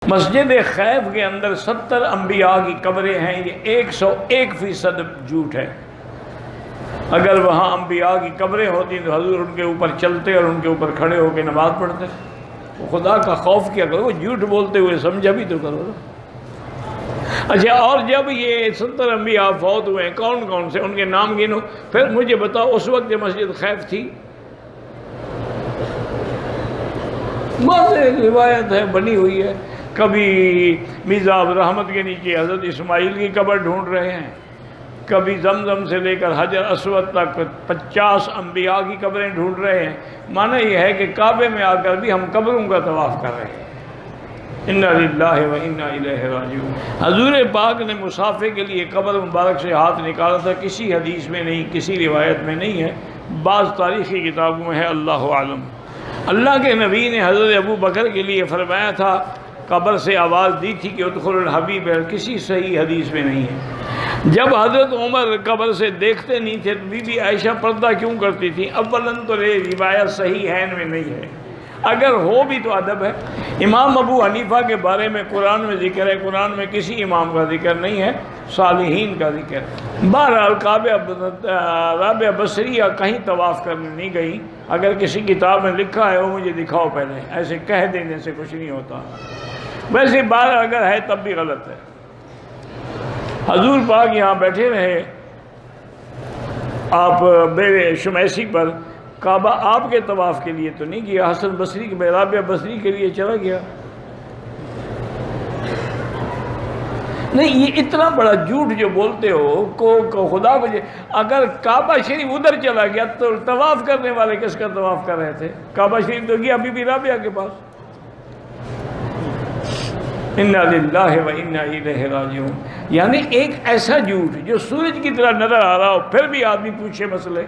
مسجد خیف کے اندر 70 انبیاء کی قبریں ہیں، یہ 101% جھوٹ ہے۔ اگر وہاں انبیاء کی قبریں ہوتی تو حضور ان کے اوپر چلتے اور ان کے اوپر کھڑے ہو کے نماز پڑھتے۔ خدا کا خوف کیا کرو، جھوٹ بولتے ہوئے سمجھا بھی تو کرو نا۔ اچھا، اور جب یہ 70 انبیاء فوت ہوئے ہیں، کون کون سے، ان کے نام گنو، پھر مجھے بتاؤ اس وقت یہ مسجد خیف تھی؟ بس ایک روایت ہے بنی ہوئی ہے، کبھی میزاب رحمت کے نیچے حضرت اسماعیل کی قبر ڈھونڈ رہے ہیں، کبھی زمزم سے لے کر حجر اسود تک 50 انبیاء کی قبریں ڈھونڈ رہے ہیں۔ معنی یہ ہے کہ کعبے میں آ کر بھی ہم قبروں کا طواف کر رہے ہیں۔ انا للہ و انا الیہ راجعون۔ حضور پاک نے مسافے کے لیے قبر مبارک سے ہاتھ نکالا تھا، کسی حدیث میں نہیں، کسی روایت میں نہیں ہے، بعض تاریخی کتابوں میں ہے، اللہ عالم۔ اللہ کے نبی نے حضرت ابو بکر کے لیے فرمایا تھا، قبر سے آواز دی تھی کہ ادخل الحبیب، کسی صحیح حدیث میں نہیں ہے۔ جب حضرت عمر قبر سے دیکھتے نہیں تھے تو بی بی عائشہ پردہ کیوں کرتی تھی؟ اولاً تو یہ روایت صحیح ہے میں نہیں ہے، اگر ہو بھی تو ادب ہے۔ امام ابو حنیفہ کے بارے میں قرآن میں ذکر ہے، قرآن میں کسی امام کا ذکر نہیں ہے، صالحین کا ذکر ہے۔ بہرحال رابعہ بصریہ کہیں طواف کرنے نہیں گئی، اگر کسی کتاب میں لکھا ہے وہ مجھے دکھاؤ پہلے، ایسے کہہ دینے سے کچھ نہیں ہوتا، ویسے بات اگر ہے تب بھی غلط ہے۔ حضور پاک یہاں بیٹھے رہے، آپ بے شمیسی پر، کعبہ آپ کے طواف کے لیے تو نہیں گیا، حسن بصری کے، رابعہ بصری کے لیے چلا گیا۔ نہیں، یہ اتنا بڑا جھوٹ جو بولتے ہو کو خدا بجے، اگر کعبہ شریف ادھر چلا گیا تو طواف کرنے والے کس کا طواف کر رہے تھے؟ کعبہ شریف تو گیا بی بی رابعہ کے پاس۔ انا للہ و انا الیہ راجعون، یعنی ایک ایسا جھوٹ جو سورج کی طرح نظر آ رہا ہو پھر بھی آدمی پوچھے مسئلے۔